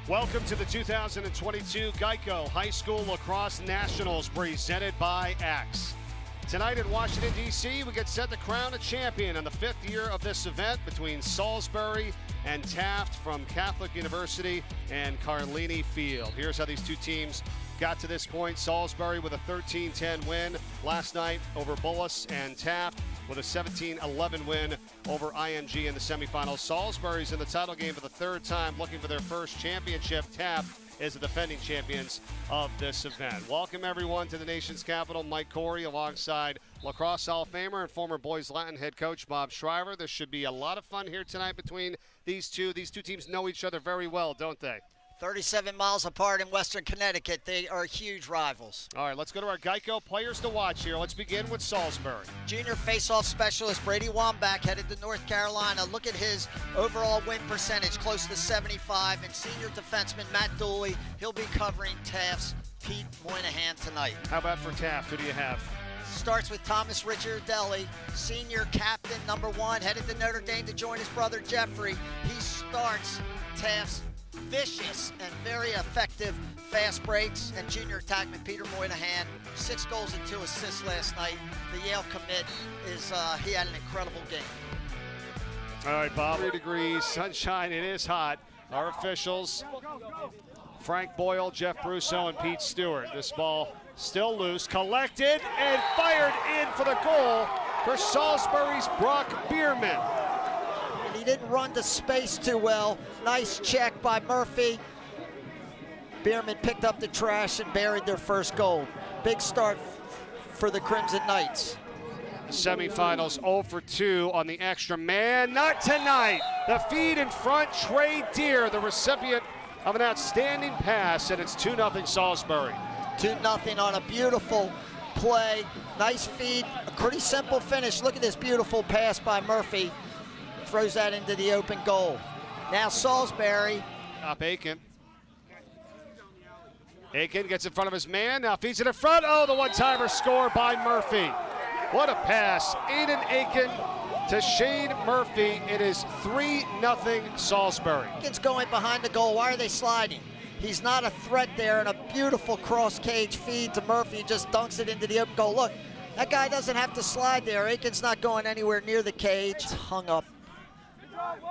Welcome to the 2022 GEICO High School Lacrosse Nationals presented by Axe. Tonight in Washington, D.C., we get set to crown a champion in the 5th year of this event between Salisbury and Taft from Catholic University and Carlini Field. Here's how these two teams got to this point. Salisbury with a 13-10 win last night over Bullis, and Taft with a 17-11 win over IMG in the semifinals. Salisbury's in the title game for the 3rd time, looking for their first championship. Taft is the defending champions of this event. Welcome everyone to the nation's capital. Mike Corey alongside Lacrosse Hall of Famer and former Boys Latin head coach Bob Shriver. There should be a lot of fun here tonight between these two. These two teams know each other very well, don't they? 37 miles apart in Western Connecticut. They are huge rivals. All right, let's go to our GEICO players to watch here. Let's begin with Salisbury. Junior face-off specialist Brady Wambach headed to North Carolina. Look at his overall win percentage, close to 75. And senior defenseman Matt Dooley, he'll be covering Taft's Pete Moynihan tonight. How about for Taft? Who do you have? Starts with Thomas Ricciardelli, senior captain, #1, headed to Notre Dame to join his brother Jeffrey. He starts Taft's vicious and very effective fast breaks. And junior attackman Peter Moynihan, 6 goals and 2 assists last night. The Yale commit he had an incredible game. All right, Bob. 3 degrees, sunshine, it is hot. Our officials, Frank Boyle, Jeff Brusso, and Pete Stewart. This ball still loose, collected, and fired in for the goal for Salisbury's Brock Bierman. He didn't run to space too well. Nice check by Murphy. Bierman picked up the trash and buried their first goal. Big start for the Crimson Knights. Semifinals 0 for 2 on the extra man. Not tonight. The feed in front, Trey Deer, the recipient of an outstanding pass, and it's 2-0 Salisbury. 2-0 on a beautiful play. Nice feed, a pretty simple finish. Look at this beautiful pass by Murphy. Throws that into the open goal. Now Salisbury. Up Aiken. Aiken gets in front of his man, now feeds it in front. Oh, the one-timer score by Murphy. What a pass. Aiden Aiken to Shane Murphy. It is 3-0 Salisbury. Aiken's going behind the goal. Why are they sliding? He's not a threat there, and a beautiful cross-cage feed to Murphy. Just dunks it into the open goal. Look, that guy doesn't have to slide there. Aiken's not going anywhere near the cage. It's hung up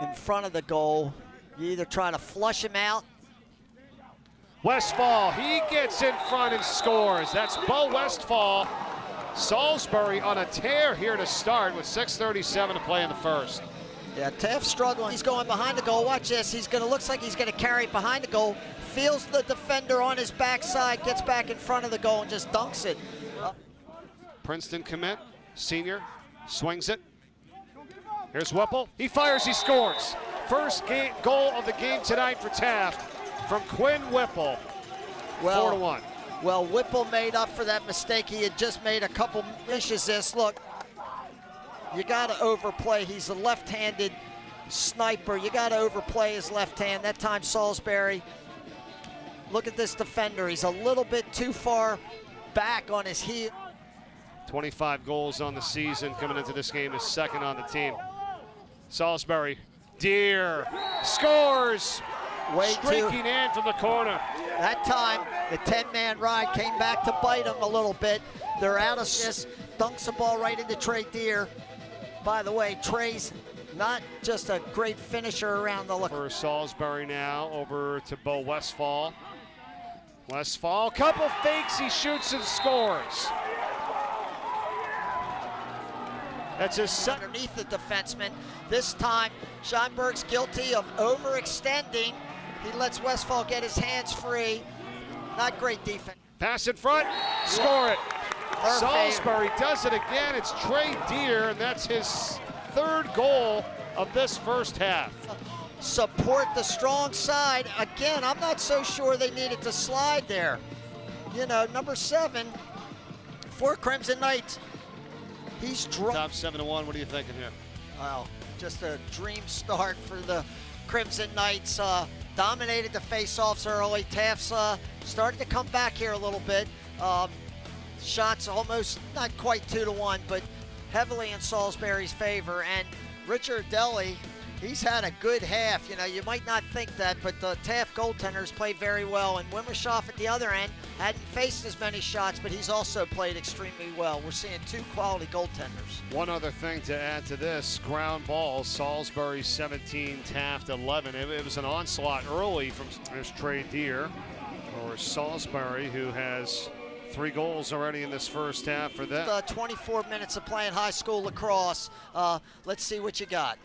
in front of the goal. You either try to flush him out. Westfall, he gets in front and scores. That's Bo Westfall. Salisbury on a tear here to start with 6:37 to play in the first. Yeah, Taft struggling. He's going behind the goal. Watch this. Looks like he's gonna carry it behind the goal. Feels the defender on his backside, gets back in front of the goal and just dunks it. Princeton commit, senior, swings it. Here's Whipple. He fires, he scores. First goal of the game tonight for Taft from Quinn Whipple. 4-1. Well, Whipple made up for that mistake. He had just made a couple misses. This, look, you got to overplay. He's a left-handed sniper. You got to overplay his left hand. That time Salisbury, look at this defender. He's a little bit too far back on his heel. 25 goals on the season coming into this game, is 2nd on the team. Salisbury, Deer scores. Streaking in from the corner. That time, the 10-man ride came back to bite him a little bit. They're out of this, dunks the ball right into Trey Deer. By the way, Trey's not just a great finisher around the look. For Salisbury now, over to Bo Westfall. Westfall, couple fakes, he shoots and scores. That's his second. Underneath the defenseman. This time, Scheinberg's guilty of overextending. He lets Westfall get his hands free. Not great defense. Pass in front, score it. Murphy. Salisbury does it again. It's Trey Deer, and that's his 3rd goal of this first half. Support the strong side. Again, I'm not so sure they needed to slide there. You know, #7 for Crimson Knights. He's Top 7-1. What are you thinking here? Wow, just a dream start for the Crimson Knights. Dominated the face-offs early. Taft's started to come back here a little bit. Shots almost, not quite 2-1, but heavily in Salisbury's favor. And Ricciardelli, He's had a good half. You know, you might not think that, but the Taft goaltenders played very well. And Wimmershoff at the other end hadn't faced as many shots, but he's also played extremely well. We're seeing two quality goaltenders. One other thing to add to this, ground balls, Salisbury 17, Taft 11. It was an onslaught early from this Trey Deer, or Salisbury, who has 3 goals already in this first half for them. 24 minutes of playing high school lacrosse. Let's see what you got.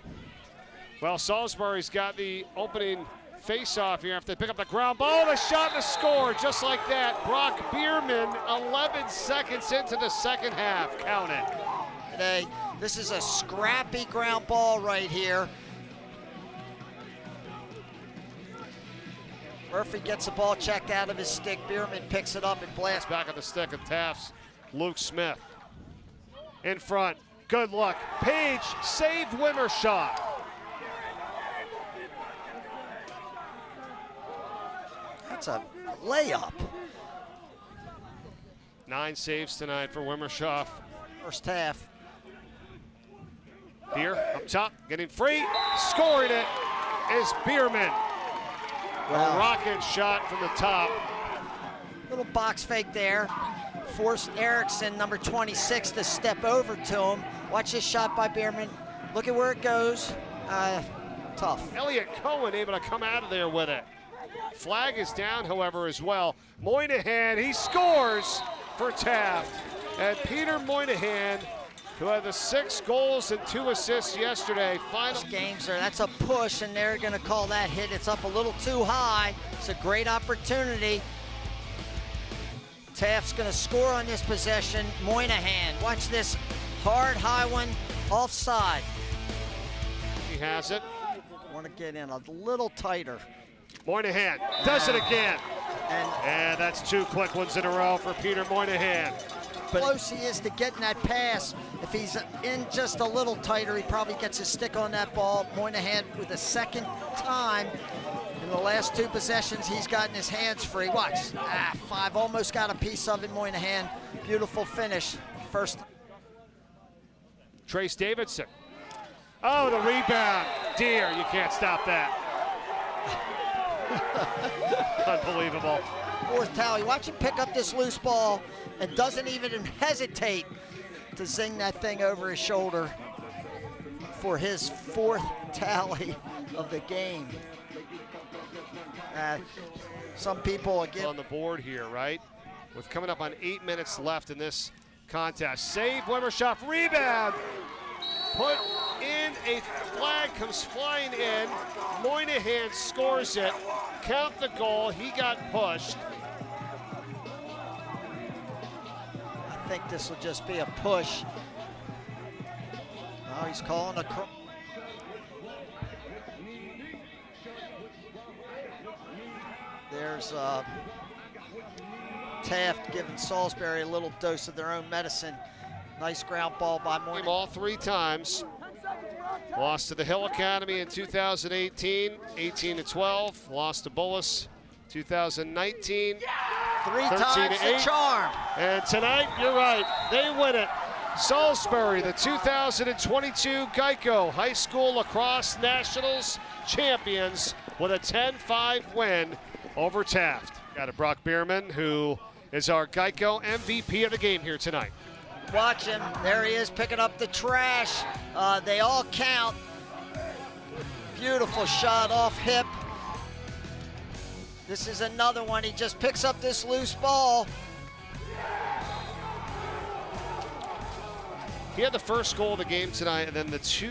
Well, Salisbury's got the opening face-off here after they pick up the ground ball. The shot and the score, just like that. Brock Bierman, 11 seconds into the second half. Count it. This is a scrappy ground ball right here. Murphy gets the ball checked out of his stick. Bierman picks it up and blasts. Back on the stick of Taft's Luke Smith. In front, good luck. Page saved Wimmershoff. That's a layup. 9 saves tonight for Wimmershoff. First half. Beer up top, getting free, scoring it is Bierman. Wow. A rocket shot from the top. Little box fake there. Forced Erickson, number 26, to step over to him. Watch this shot by Bierman. Look at where it goes. Tough. Elliott Cohen able to come out of there with it. Flag is down, however, as well. Moynihan, he scores for Taft. And Peter Moynihan, who had the 6 goals and 2 assists yesterday. Final games there, that's a push, and they're going to call that hit. It's up a little too high. It's a great opportunity. Taft's going to score on this possession. Moynihan, watch this hard, high one, offside. He has it. Want to get in a little tighter. Moynihan does it again. And that's 2 quick ones in a row for Peter Moynihan. But close he is to getting that pass. If he's in just a little tighter, he probably gets his stick on that ball. Moynihan, with the second time in the last 2 possessions, he's gotten his hands free. Watch. 5, almost got a piece of it, Moynihan. Beautiful finish. First. Trace Davidson. Oh, the rebound. Deer, you can't stop that. Unbelievable. 4th tally. Watch him pick up this loose ball and doesn't even hesitate to zing that thing over his shoulder for his 4th tally of the game. Some people again on the board here, right? With coming up on 8 minutes left in this contest. Save Wimmershoff, rebound. Put in, a flag comes flying in. Moynihan scores it. Count the goal, he got pushed. I think this will just be a push. Now he's calling a... There's Taft giving Salisbury a little dose of their own medicine. Nice ground ball by Moynihan. All 3 times. Lost to the Hill Academy in 2018, 18-12. Lost to Bullis 2019, 3 times the charm. And tonight, you're right, they win it. Salisbury, the 2022 GEICO High School Lacrosse Nationals champions with a 10-5 win over Taft. Got a Brock Bierman, who is our GEICO MVP of the game here tonight. Watch him. There he is picking up the trash. They all count. Beautiful shot off hip. This is another one. He just picks up this loose ball. He had the first goal of the game tonight, and then the 2